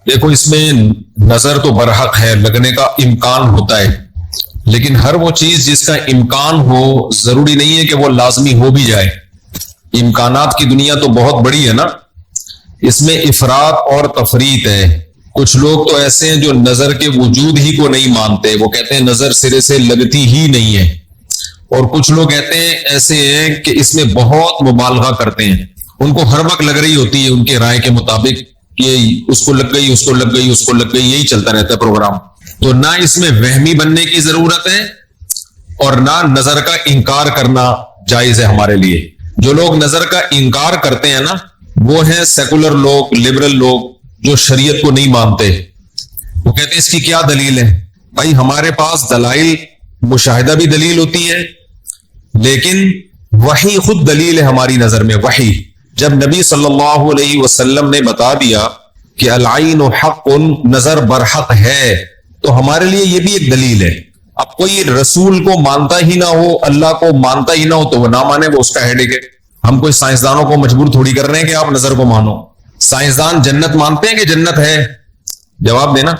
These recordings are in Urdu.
دیکھو اس میں نظر تو برحق ہے، لگنے کا امکان ہوتا ہے، لیکن ہر وہ چیز جس کا امکان ہو ضروری نہیں ہے کہ وہ لازمی ہو بھی جائے۔ امکانات کی دنیا تو بہت بڑی ہے نا، اس میں افراط اور تفریط ہے۔ کچھ لوگ تو ایسے ہیں جو نظر کے وجود ہی کو نہیں مانتے، وہ کہتے ہیں نظر سرے سے لگتی ہی نہیں ہے، اور کچھ لوگ کہتے ہیں ایسے ہیں کہ اس میں بہت مبالغہ کرتے ہیں، ان کو ہر وقت لگ رہی ہوتی ہے ان کے رائے کے مطابق کہ اس کو لگ گئی، اس کو لگ گئی، اس کو لگ گئی، یہی چلتا رہتا ہے پروگرام۔ تو نہ اس میں وہمی بننے کی ضرورت ہے اور نہ نظر کا انکار کرنا جائز ہے ہمارے لیے۔ جو لوگ نظر کا انکار کرتے ہیں نا، وہ ہیں سیکولر لوگ، لبرل لوگ، جو شریعت کو نہیں مانتے۔ وہ کہتے ہیں اس کی کیا دلیل ہے؟ بھائی ہمارے پاس دلائل، مشاہدہ بھی دلیل ہوتی ہے، لیکن وحی خود دلیل ہے ہماری نظر میں۔ وحی جب نبی صلی اللہ علیہ وسلم نے بتا دیا کہ العین حق، نظر برحق ہے، تو ہمارے لیے یہ بھی ایک دلیل ہے۔ اب کوئی رسول کو مانتا ہی نہ ہو، اللہ کو مانتا ہی نہ ہو، تو وہ نہ مانے، وہ اس کا ہیڈک ہے۔ ہم کوئی سائنسدانوں کو مجبور تھوڑی کر رہے ہیں کہ آپ نظر کو مانو۔ سائنسدان جنت مانتے ہیں کہ جنت ہے؟ جواب دینا۔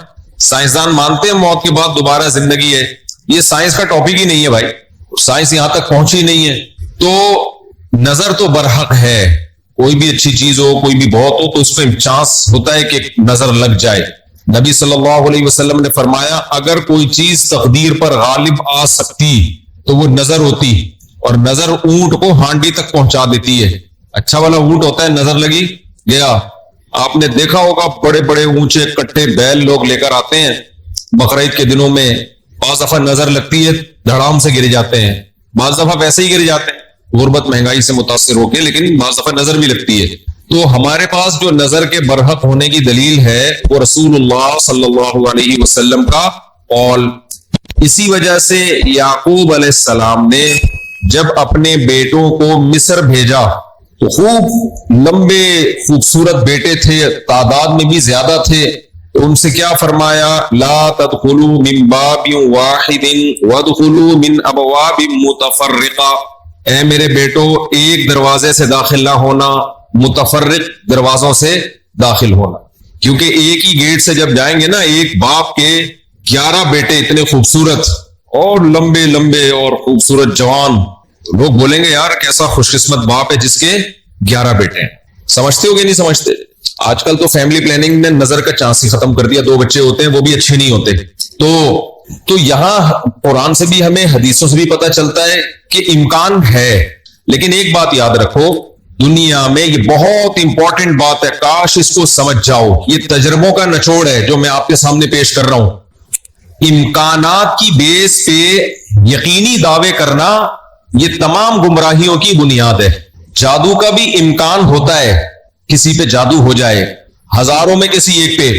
سائنسدان مانتے ہیں موت کے بعد دوبارہ زندگی ہے؟ یہ سائنس کا ٹاپک ہی نہیں ہے بھائی، سائنس یہاں تک پہنچی نہیں ہے۔ تو نظر تو برحق ہے، کوئی بھی اچھی چیز ہو، کوئی بھی بہت ہو، تو اس میں چانس ہوتا ہے کہ نظر لگ جائے۔ نبی صلی اللہ علیہ وسلم نے فرمایا اگر کوئی چیز تقدیر پر غالب آ سکتی تو وہ نظر ہوتی، اور نظر اونٹ کو ہانڈی تک پہنچا دیتی ہے۔ اچھا والا اونٹ ہوتا ہے، نظر لگی گیا۔ آپ نے دیکھا ہوگا بڑے بڑے اونچے کٹے بیل لوگ لے کر آتے ہیں بقرعید کے دنوں میں، بعض دفعہ نظر لگتی ہے دھڑام سے گر جاتے ہیں، بعض دفعہ ویسے ہی گر جاتے ہیں غربت مہنگائی سے متاثر ہو کے، لیکن بعض دفعہ نظر بھی لگتی ہے۔ تو ہمارے پاس جو نظر کے برحق ہونے کی دلیل ہے وہ رسول اللہ صلی اللہ علیہ وسلم کا قول۔ اسی وجہ سے یعقوب علیہ السلام نے جب اپنے بیٹوں کو مصر بھیجا تو خوب لمبے خوبصورت بیٹے تھے، تعداد میں بھی زیادہ تھے، تو ان سے کیا فرمایا؟ لا تدخلوا من باب واحد وادخلوا من ابواب متفرقہ۔ اے میرے بیٹو، ایک دروازے سے داخل نہ ہونا، متفرق دروازوں سے داخل ہونا، کیونکہ ایک ہی گیٹ سے جب جائیں گے نا، ایک باپ کے 11 بیٹے اتنے خوبصورت اور لمبے لمبے اور خوبصورت جوان، لوگ بولیں گے یار کیسا خوش قسمت باپ ہے جس کے 11 بیٹے ہیں۔ سمجھتے ہو کہ نہیں سمجھتے؟ آج کل تو فیملی پلاننگ نے نظر کا چانس ہی ختم کر دیا، 2 بچے ہوتے ہیں وہ بھی اچھے نہیں ہوتے۔ تو یہاں قرآن سے بھی ہمیں، حدیثوں سے بھی پتہ چلتا ہے کہ امکان ہے، لیکن ایک بات یاد رکھو، دنیا میں یہ بہت امپورٹنٹ بات ہے، کاش اس کو سمجھ جاؤ، یہ تجربوں کا نچوڑ ہے جو میں آپ کے سامنے پیش کر رہا ہوں۔ امکانات کی بیس پہ یقینی دعوے کرنا یہ تمام گمراہیوں کی بنیاد ہے۔ جادو کا بھی امکان ہوتا ہے، کسی پہ جادو ہو جائے، ہزاروں میں کسی ایک پہ،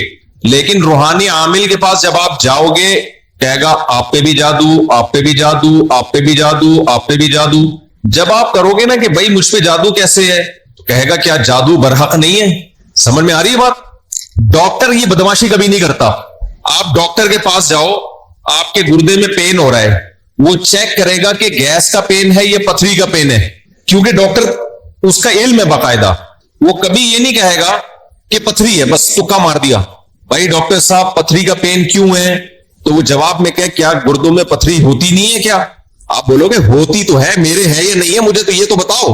لیکن روحانی عامل کے پاس جب آپ جاؤ گے کہے گا آپ پہ بھی جادو، آپ پہ بھی جادو، آپ پہ بھی جادو، آپ پہ بھی جادو۔ جب آپ کرو گے نا کہ بھائی مجھ پہ جادو کیسے ہے، تو کہے گا کیا جادو برحق نہیں ہے؟ سمجھ میں آ رہی ہے بات؟ ڈاکٹر یہ بدماشی کبھی نہیں کرتا۔ آپ ڈاکٹر کے پاس جاؤ، آپ کے گردے میں پین ہو رہا ہے، وہ چیک کرے گا کہ گیس کا پین ہے یا پتھری کا پین ہے، کیونکہ ڈاکٹر اس کا علم ہے باقاعدہ۔ وہ کبھی یہ نہیں کہے گا کہ پتھری ہے بس تکا مار دیا، بھائی ڈاکٹر صاحب پتھری کا پین کیوں ہے؟ تو وہ جواب میں کہ کیا گردوں میں پتھری ہوتی نہیں ہے کیا؟ آپ بولو گے ہوتی تو ہے، میرے ہے یا نہیں ہے مجھے تو یہ تو بتاؤ۔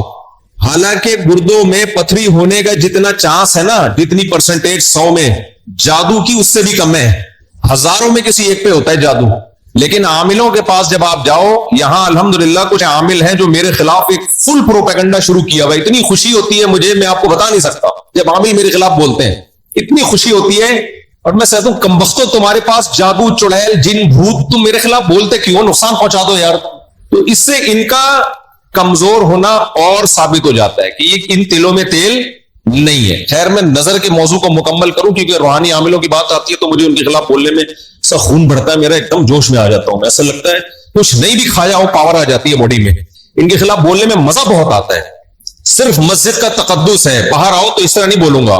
حالانکہ گردوں میں پتھری ہونے کا جتنا چانس ہے نا، جتنی پرسنٹیج 100 میں، جادو کی اس سے بھی کم ہے، ہزاروں میں کسی ایک پہ ہوتا ہے جادو۔ لیکن عاملوں کے پاس جب آپ جاؤ، یہاں الحمدللہ کچھ عامل ہیں جو میرے خلاف ایک فل پروپیگنڈا شروع کیا ہوا، اتنی خوشی ہوتی ہے مجھے، میں آپ کو بتا نہیں سکتا، جب عامل میرے خلاف بولتے ہیں اتنی خوشی ہوتی ہے، اور میں کہتا ہوں کمبختو تمہارے پاس جادو، چڑیل، جن، بھوت، تم میرے خلاف بولتے کیوں؟ نقصان پہنچا دو یار۔ تو اس سے ان کا کمزور ہونا اور ثابت ہو جاتا ہے کہ ان تلوں میں تیل نہیں ہے۔ خیر میں نظر کے موضوع کو مکمل کروں، کیونکہ روحانی عاملوں کی بات آتی ہے تو مجھے ان کے خلاف بولنے میں سا خون بڑھتا ہے، میرا ایک دم جوش میں آ جاتا ہوں، ایسا لگتا ہے کچھ نہیں بھی کھایا ہو پاور آ جاتی ہے باڈی میں۔ ان کے خلاف بولنے میں مزہ بہت آتا ہے، صرف مسجد کا تقدس ہے، باہر آؤ تو اس طرح نہیں بولوں گا،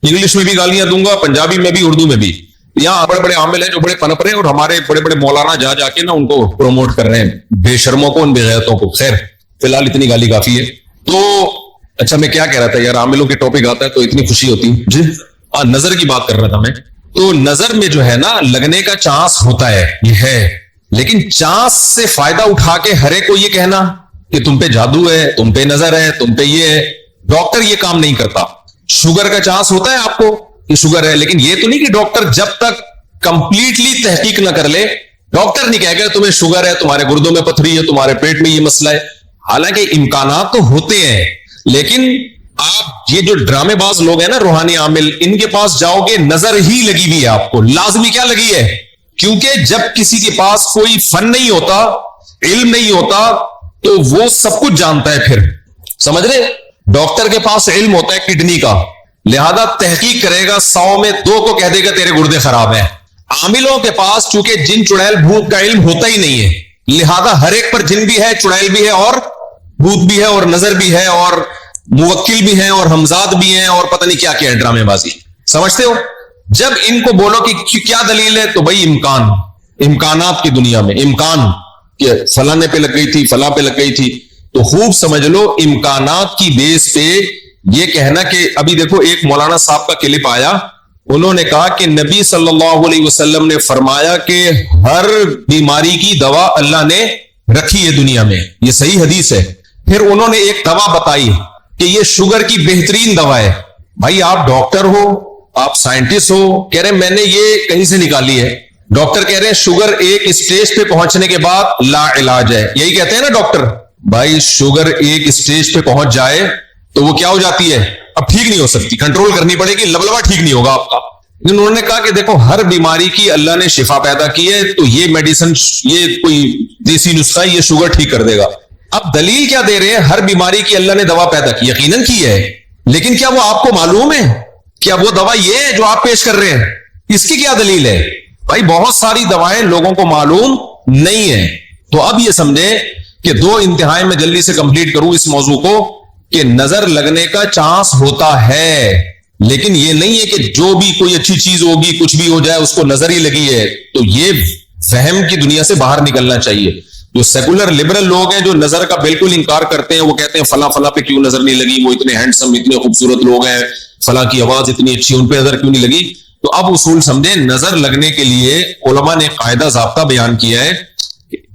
انگلش میں بھی گالیاں دوں گا، پنجابی میں بھی، اردو میں بھی۔ یہاں بڑے بڑے عامل ہیں جو بڑے پنپ رہے ہیں، اور ہمارے بڑے بڑے مولانا جا کے نا ان کو پروموٹ کر رہے ہیں، بے شرموں کو، ان بے غیرتوں کو۔ خیر فی الحال اتنی گالی کافی ہے۔ تو اچھا میں کیا کہہ رہا تھا یار، عاملوں کے ٹاپک آتا ہے تو اتنی خوشی ہوتی جی، نظر کی بات کر رہا تھا میں تو نظر میں جو ہے نا لگنے کا چانس ہوتا ہے، یہ ہے، لیکن چانس سے فائدہ اٹھا کے ہر ایک کو یہ کہنا کہ تم پہ جادو ہے، تم پہ نظر ہے، تم پہ یہ ہے، ڈاکٹر یہ کام نہیں کرتا. شوگر کا چانس ہوتا ہے آپ کو کہ شوگر ہے، لیکن یہ تو نہیں کہ ڈاکٹر جب تک کمپلیٹلی تحقیق نہ کر لے، ڈاکٹر نہیں کہے گا تمہیں شوگر ہے، تمہارے گردوں میں پتھری ہے، تمہارے پیٹ میں یہ مسئلہ ہے. حالانکہ امکانات تو ہوتے ہیں، لیکن آپ یہ جو ڈرامے باز لوگ ہیں نا، روحانی عامل، ان کے پاس جاؤ گے نظر ہی لگی ہوئی ہے آپ کو. لازمی کیا لگی ہے؟ کیونکہ جب کسی کے پاس کوئی فن نہیں ہوتا، علم نہیں ہوتا، تو وہ سب کچھ جانتا ہے. پھر سمجھ رہے، ڈاکٹر کے پاس علم ہوتا ہے کڈنی کا، لہذا تحقیق کرے گا، 100 میں 2 کو کہہ دے گا تیرے گردے خراب ہیں. عاملوں کے پاس چونکہ جن چڑیل بھوت کا علم ہوتا ہی نہیں ہے، لہذا ہر ایک پر جن بھی ہے، چڑیل بھی ہے، اور بھوت بھی ہے، اور نظر بھی ہے، اور موکل بھی ہیں، اور ہمزاد بھی ہیں، اور پتہ نہیں کیا کیا ہے، ڈرامے بازی. سمجھتے ہو؟ جب ان کو بولو کہ کیا دلیل ہے، تو بھائی امکانات کی دنیا میں امکان کہ فلانے پہ لگ گئی تھی، فلاں پہ لگ گئی تھی، تو خوب سمجھ لو امکانات کی بیس پہ یہ کہنا کہ ابھی دیکھو ایک مولانا صاحب کا کلپ آیا، انہوں نے کہا کہ نبی صلی اللہ علیہ وسلم نے فرمایا کہ ہر بیماری کی دوا اللہ نے رکھی ہے دنیا میں، یہ صحیح حدیث ہے. پھر انہوں نے ایک دوا بتائی کہ یہ شوگر کی بہترین دوا ہے. بھائی آپ ڈاکٹر ہو، آپ سائنٹسٹ ہو، کہہ رہے ہیں میں نے یہ کہیں سے نکالی ہے. ڈاکٹر کہہ رہے ہیں شوگر ایک اسٹیج پہ پہنچنے کے بعد لا علاج ہے، یہی کہتے ہیں نا ڈاکٹر. بھائی شوگر ایک اسٹیج پہ پہنچ جائے تو وہ کیا ہو جاتی ہے، اب ٹھیک نہیں ہو سکتی، کنٹرول کرنی پڑے گی، لبلبا ٹھیک نہیں ہوگا آپ کا. انہوں نے کہا کہ دیکھو ہر بیماری کی اللہ نے شفا پیدا کی ہے، تو یہ میڈیسن، یہ کوئی دیسی نسخہ ہے، یہ شوگر ٹھیک کر دے گا. اب دلیل کیا دے رہے ہیں؟ ہر بیماری کی اللہ نے دوا پیدا کی، یقیناً کی ہے، لیکن کیا وہ آپ کو معلوم ہے؟ کیا وہ دوا یہ ہے جو آپ پیش کر رہے ہیں؟ اس کی کیا دلیل ہے؟ بھائی بہت ساری دوائیں لوگوں کو معلوم نہیں ہے. تو اب یہ سمجھیں کہ 2 انتہائی میں جلدی سے کمپلیٹ کروں اس موضوع کو، کہ نظر لگنے کا چانس ہوتا ہے، لیکن یہ نہیں ہے کہ جو بھی کوئی اچھی چیز ہوگی، کچھ بھی ہو جائے، اس کو نظر ہی لگی ہے. تو یہ فہم کی دنیا سے باہر نکلنا چاہیے. جو سیکولر لبرل لوگ ہیں جو نظر کا بالکل انکار کرتے ہیں، وہ کہتے ہیں فلاں فلاں پہ کیوں نظر نہیں لگی، وہ اتنے ہینڈسم، اتنے خوبصورت لوگ ہیں، فلاں کی آواز اتنی اچھی، ان پہ نظر کیوں نہیں لگی. تو اب اصول سمجھیں، نظر لگنے کے لیے علماء نے قاعدہ ضابطہ بیان کیا ہے،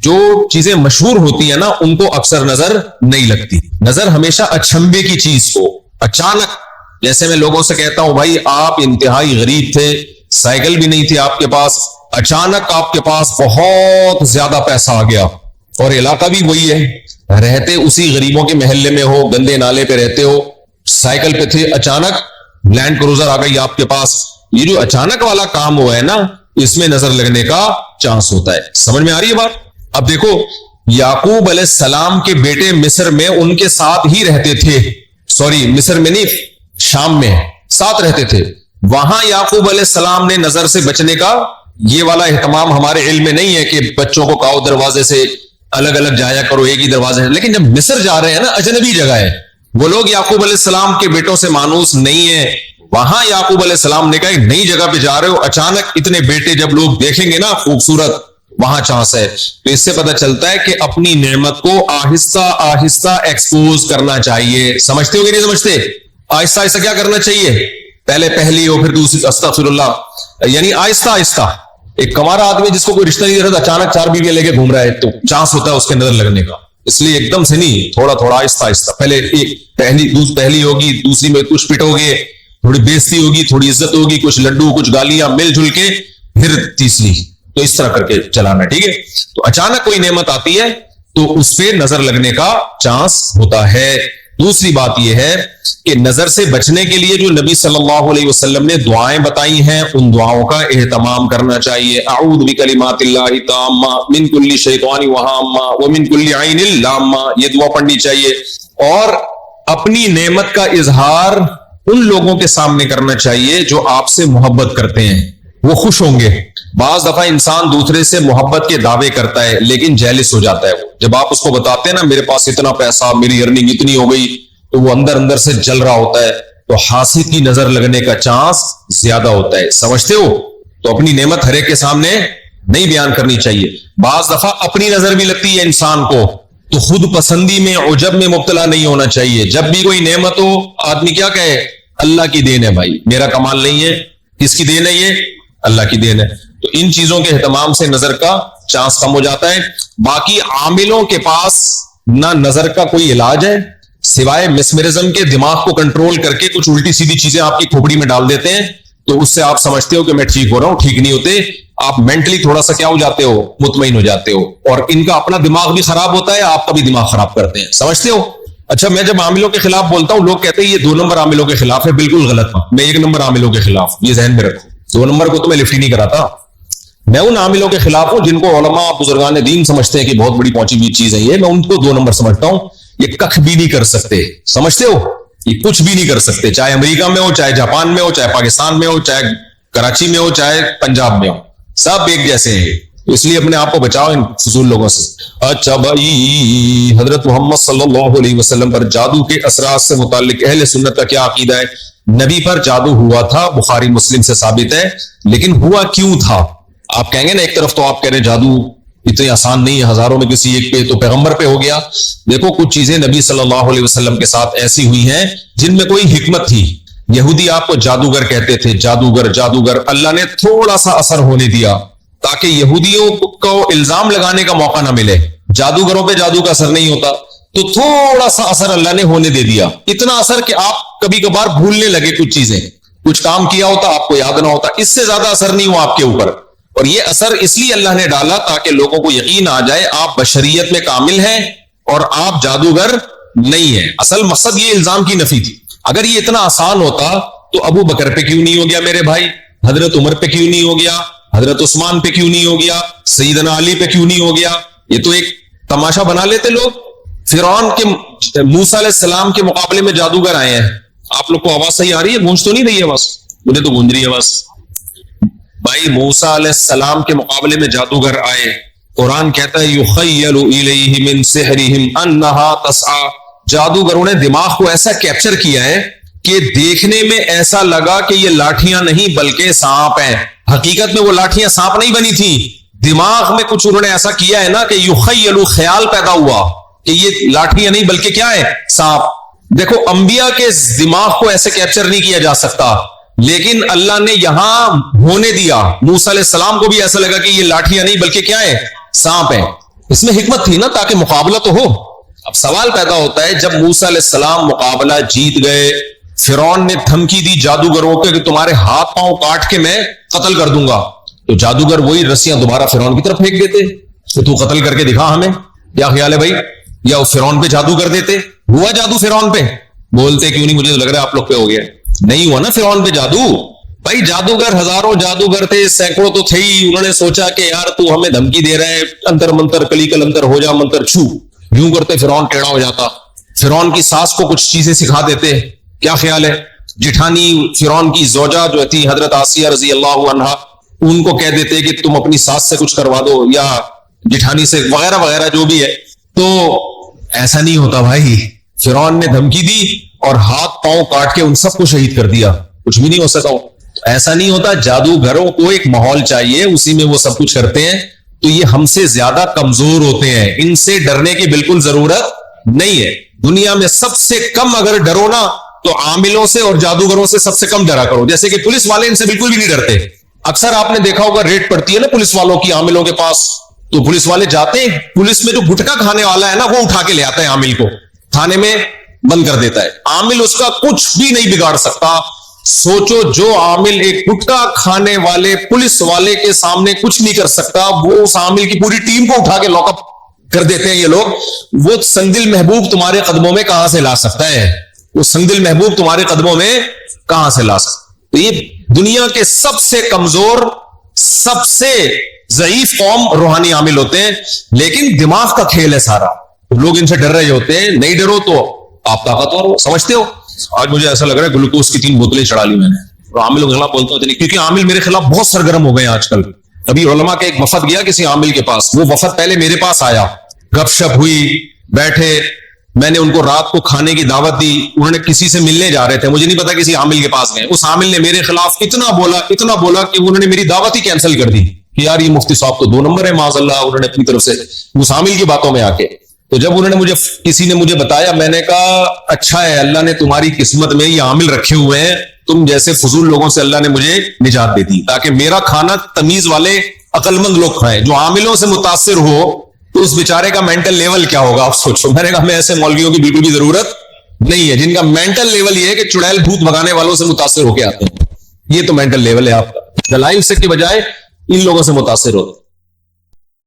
جو چیزیں مشہور ہوتی ہیں نا ان کو اکثر نظر نہیں لگتی. نظر ہمیشہ اچھمبے کی چیز کو اچانک، جیسے میں لوگوں سے کہتا ہوں بھائی آپ انتہائی غریب تھے، سائیکل بھی نہیں تھی آپ کے پاس، اچانک آپ کے پاس بہت زیادہ پیسہ آ گیا، اور علاقہ بھی وہی ہے، رہتے اسی غریبوں کے محلے میں ہو، گندے نالے پہ رہتے ہو، سائیکل پہ تھے، اچانک لینڈ کروزر آ گئی آپ کے پاس. یہ جو اچانک والا کام ہوا ہے نا، اس میں نظر لگنے کا چانس ہوتا ہے. سمجھ میں آ رہی ہے بات؟ اب دیکھو یعقوب علیہ السلام کے بیٹے مصر میں ان کے ساتھ ہی رہتے تھے، سوری مصر میں نہیں، شام میں ساتھ رہتے تھے. وہاں یعقوب علیہ السلام نے نظر سے بچنے کا یہ والا اہتمام ہمارے علم میں نہیں ہے کہ بچوں کو کہو دروازے سے الگ الگ جایا کرو، ایک ہی دروازے سے. لیکن جب مصر جا رہے ہیں نا، اجنبی جگہ ہے، وہ لوگ یعقوب علیہ السلام کے بیٹوں سے مانوس نہیں ہے. وہاں یعقوب علیہ السلام نے کہا ایک نئی جگہ پہ جا رہے ہو، اچانک اتنے بیٹے جب لوگ دیکھیں گے نا خوبصورت، وہاں چانس ہے. تو اس سے پتہ چلتا ہے کہ اپنی نعمت کو آہستہ آہستہ ایکسپوز کرنا چاہیے. سمجھتے ہو کہ نہیں سمجھتے؟ آہستہ آہستہ کیا کرنا چاہیے؟ پہلے پہلی ہو، پھر دوسری، استغفر اللہ، یعنی آہستہ آہستہ. ایک کمارا آدمی جس کو کوئی رشتہ نہیں رہتا، اچانک 4 بیویاں لے کے گھوم رہا ہے، تو چانس ہوتا ہے اس کے نظر لگنے کا. اس لیے ایک دم سے نہیں، تھوڑا تھوڑا آہستہ آہستہ. پہلے ایک پہلی ہوگی، دوسری میں کچھ پٹ ہوگی، تھوڑی بےزتی ہوگی، تھوڑی عزت ہوگی، کچھ لڈو، کچھ گالیاں مل جل کے، پھر تیسری. تو اس طرح کر کے چلانا، ٹھیک ہے؟ تو اچانک کوئی نعمت آتی ہے تو اس پہ نظر لگنے کا چانس ہوتا ہے. دوسری بات یہ ہے کہ نظر سے بچنے کے لیے جو نبی صلی اللہ علیہ وسلم نے دعائیں بتائی ہیں، ان دعاؤں کا اہتمام کرنا چاہیے. اعوذ بکلمات اللہ التامہ من کل شیطان وہامہ ومن کل عین لامہ، یہ دعا پڑھنی چاہیے. اور اپنی نعمت کا اظہار ان لوگوں کے سامنے کرنا چاہیے جو آپ سے محبت کرتے ہیں، وہ خوش ہوں گے. بعض دفعہ انسان دوسرے سے محبت کے دعوے کرتا ہے لیکن جیلس ہو جاتا ہے. وہ جب آپ اس کو بتاتے ہیں نا میرے پاس اتنا پیسہ، میری ارننگ اتنی ہو گئی، تو وہ اندر اندر سے جل رہا ہوتا ہے. تو حاسد کی نظر لگنے کا چانس زیادہ ہوتا ہے. سمجھتے ہو؟ تو اپنی نعمت ہر ایک کے سامنے نہیں بیان کرنی چاہیے. بعض دفعہ اپنی نظر بھی لگتی ہے انسان کو، تو خود پسندی میں، عجب میں مبتلا نہیں ہونا چاہیے. جب بھی کوئی نعمت ہو، آدمی کیا کہے؟ اللہ کی دین ہے بھائی، میرا کمال نہیں ہے. کس کی دین ہے یہ؟ اللہ کی دین ہے. تو ان چیزوں کے اہتمام سے نظر کا چانس کم ہو جاتا ہے. باقی عاملوں کے پاس نہ نظر کا کوئی علاج ہے سوائے مسمرزم کے. دماغ کو کنٹرول کر کے کچھ الٹی سیدھی چیزیں آپ کی کھوپڑی میں ڈال دیتے ہیں, تو اس سے آپ سمجھتے ہو کہ میں ٹھیک ہو رہا ہوں. ٹھیک نہیں ہوتے, آپ مینٹلی تھوڑا سا کیا ہو جاتے ہو, مطمئن ہو جاتے ہو. اور ان کا اپنا دماغ بھی خراب ہوتا ہے, آپ کا بھی دماغ خراب کرتے ہیں, سمجھتے ہو. اچھا, میں جب عاملوں کے خلاف بولتا ہوں لوگ کہتے ہیں یہ 2 نمبر عاملوں کے خلاف ہے. بالکل غلط بات, میں 1 نمبر عاملوں کے خلاف, یہ ذہن میں رکھو. 2 نمبر کو تو میں لفٹ ہی نہیں کراتا. میں ان عاملوں کے خلاف ہوں جن کو علماء بزرگان دین سمجھتے ہیں کہ بہت بڑی پہنچی ہوئی چیز ہے یہ. میں ان کو 2 نمبر سمجھتا ہوں. یہ کخ بھی نہیں کر سکتے, سمجھتے ہو, یہ کچھ بھی نہیں کر سکتے, چاہے امریکہ میں ہو, چاہے جاپان میں ہو, چاہے پاکستان میں ہو, چاہے کراچی میں ہو, چاہے پنجاب میں ہو, سب ایک جیسے ہیں. اس لیے اپنے آپ کو بچاؤ ان فضول لوگوں سے. اچھا بھائی, حضرت محمد صلی اللہ علیہ وسلم پر جادو کے اثرات سے متعلق اہل سنت کا کیا عقیدہ ہے؟ نبی پر جادو ہوا تھا, بخاری مسلم سے ثابت ہے, لیکن ہوا کیوں تھا؟ آپ کہیں گے نا ایک طرف تو آپ کہہ رہے جادو اتنی آسان نہیں ہے, ہزاروں میں کسی ایک پہ, تو پیغمبر پہ ہو گیا. دیکھو کچھ چیزیں نبی صلی اللہ علیہ وسلم کے ساتھ ایسی ہوئی ہیں جن میں کوئی حکمت تھی. یہودی آپ کو جادوگر کہتے تھے, جادوگر جادوگر. اللہ نے تھوڑا سا اثر ہونے دیا تاکہ یہودیوں کو الزام لگانے کا موقع نہ ملے. جادوگروں پہ جادو کا اثر نہیں ہوتا, تو تھوڑا سا اثر اللہ نے ہونے دے دیا. اتنا اثر کہ آپ کبھی کبھار بھولنے لگے کچھ چیزیں, کچھ کام کیا ہوتا آپ کو یاد نہ ہوتا. اس سے زیادہ اثر نہیں ہوا آپ کے اوپر. اور یہ اثر اس لیے اللہ نے ڈالا تاکہ لوگوں کو یقین آ جائے آپ بشریت میں کامل ہیں اور آپ جادوگر نہیں ہیں. اصل مقصد یہ الزام کی نفی تھی. اگر یہ اتنا آسان ہوتا تو ابو بکر پہ کیوں نہیں ہو گیا میرے بھائی, حضرت عمر پہ کیوں نہیں ہو گیا, حضرت عثمان پہ کیوں نہیں ہو گیا, سیدنا علی پہ کیوں نہیں ہو گیا؟ یہ تو ایک تماشا بنا لیتے لوگ. فرعون کے موسیٰ علیہ السلام کے مقابلے میں جادوگر آئے ہیں. آپ لوگ کو آواز صحیح آ رہی ہے؟ گونج تو نہیں رہی ہے آواز؟ مجھے تو گونج رہی ہے آواز. بھائی موسیٰ علیہ السلام کے مقابلے میں جادوگر آئے. قرآن کہتا ہے یخیل الیہ من سحرہم انہا تسعی. جادوگروں نے دماغ کو ایسا کیپچر کیا ہے کہ دیکھنے میں ایسا لگا کہ یہ لاٹھیاں نہیں بلکہ سانپ ہیں. حقیقت میں وہ لاٹھیاں سانپ نہیں بنی تھی, دماغ میں کچھ انہوں نے ایسا کیا ہے نا کہ یخیل, خیال پیدا ہوا کہ یہ لاٹھیاں نہیں بلکہ کیا ہے, سانپ. دیکھو انبیاء کے دماغ کو ایسے کیپچر نہیں کیا جا سکتا, لیکن اللہ نے یہاں ہونے دیا. موسیٰ علیہ السلام کو بھی ایسا لگا کہ یہ لاٹھیاں نہیں بلکہ کیا ہے, سانپ ہیں. اس میں حکمت تھی نا تاکہ مقابلہ تو ہو. اب سوال پیدا ہوتا ہے جب موسیٰ علیہ السلام مقابلہ جیت گئے, فرعون نے دھمکی دی جادوگروں کے کہ تمہارے ہاتھ پاؤں کاٹ کے میں قتل کر دوں گا, تو جادوگر وہی رسیاں دوبارہ فرعون کی طرف پھینک دیتے کہ تو قتل کر کے دکھا ہمیں. کیا خیال ہے بھائی؟ یا فرعون پہ جادو کر دیتے. ہوا جادو فرعون پہ؟ بولتے کیوں نہیں؟ مجھے تو لگ رہا ہے آپ لوگ پہ ہو گیا. نہیں ہوا نا فرعون پہ جادو. بھائی جادوگر ہزاروں جادوگر تھے, سینکڑوں تو تھے ہی. انہوں نے سوچا کہ یار تو ہمیں دھمکی دے رہا ہے, انتر منتر کلی کلنتر ہو جا منتر چھو, یوں کرتے فرعون ٹیڑھا ہو جاتا. فرعون کی ساس کو کچھ چیزیں سکھا دیتے. کیا خیال ہے؟ جٹھانی فرعون کی زوجہ جو تھی حضرت آسیہ رضی اللہ عنہا, ان کو کہہ دیتے کہ تم اپنی ساس سے کچھ کروا دو یا جٹھانی سے, وغیرہ وغیرہ جو بھی ہے. تو ایسا نہیں ہوتا بھائی. فرعون نے دھمکی دی اور ہاتھ پاؤں کاٹ کے ان سب کو شہید کر دیا. کچھ بھی نہیں ہو سکا. ایسا نہیں ہوتا. جادوگروں کو ایک ماحول چاہیے, اسی میں وہ سب کچھ کرتے ہیں. تو یہ ہم سے زیادہ کمزور ہوتے ہیں, ان سے ڈرنے کی بالکل ضرورت نہیں ہے. دنیا میں سب سے کم اگر ڈرو نا تو عاملوں سے اور جادوگروں سے سب سے کم ڈرا کرو. جیسے کہ پولیس والے ان سے بالکل بھی نہیں ڈرتے. اکثر آپ نے دیکھا ہوگا ریڈ پڑتی ہے نا پولیس والوں کی عاملوں کے پاس, تو پولیس والے جاتے ہیں, پولیس میں جو گٹکا کھانے والا ہے نا وہ اٹھا کے لے آتا ہے عامل کو, تھانے میں بند کر دیتا ہے. عامل اس کا کچھ بھی نہیں بگاڑ سکتا. سوچو جو عامل ایک گٹکا کھانے والے پولیس والے کے سامنے کچھ نہیں کر سکتا, وہ اس عامل کی پوری ٹیم کو اٹھا کے لاک اپ کر دیتے ہیں یہ لوگ. وہ سنگدل محبوب تمہارے قدموں میں کہاں سے لا سکتا ہے؟ وہ سنگدل محبوب تمہارے قدموں میں کہاں سے لا سکتا؟ تو یہ دنیا کے سب سے کمزور, سب سے ضعیف قوم روحانی عامل ہوتے ہیں, لیکن دماغ کا کھیل ہے سارا. لوگ ان سے ڈر رہے ہوتے ہیں. نہیں ڈرو تو آپ طاقتور ہو, سمجھتے ہو. آج مجھے ایسا لگ رہا ہے گلوکوز کی 3 بوتلیں چڑھا لی میں نے. اور عاملوں کے خلاف بولتا ہوں کیونکہ عامل میرے خلاف بہت سرگرم ہو گئے ہیں آج کل. ابھی علماء کا ایک وفد گیا کسی عامل کے پاس, وہ وفد پہلے میرے پاس آیا, گپ شپ ہوئی, بیٹھے, میں نے ان کو رات کو کھانے کی دعوت دی. انہوں نے کسی سے ملنے جا رہے تھے, مجھے نہیں پتا کسی عامل کے پاس گئے. اس عامل نے میرے خلاف اتنا بولا کہ انہوں نے میری دعوت ہی کینسل کر دی کہ یار یہ مفتی صاحب تو 2 نمبر ہے معاذ اللہ. انہوں نے اپنی طرف سے اس عامل کی باتوں میں آ کے, تو جب انہوں نے کسی نے مجھے بتایا, میں نے کہا اچھا ہے اللہ نے تمہاری قسمت میں یہ عامل رکھے ہوئے ہیں تم جیسے فضول لوگوں سے اللہ نے مجھے نجات دے دی تاکہ میرا کھانا تمیز والے عقل مند لوگ کھائیں. جو عاملوں سے متاثر ہو تو اس بیچارے کا مینٹل لیول کیا ہوگا آپ سوچو. میں نے کہا ہمیں ایسے مولویوں کی بالکل بھی ضرورت نہیں ہے جن کا مینٹل لیول یہ ہے کہ چڑیل بھوت بھگانے والوں سے متاثر ہو کے آتے ہیں. یہ تو مینٹل لیول ہے آپ کا. دلائل سے کے بجائے ان لوگوں سے متاثر ہوتے.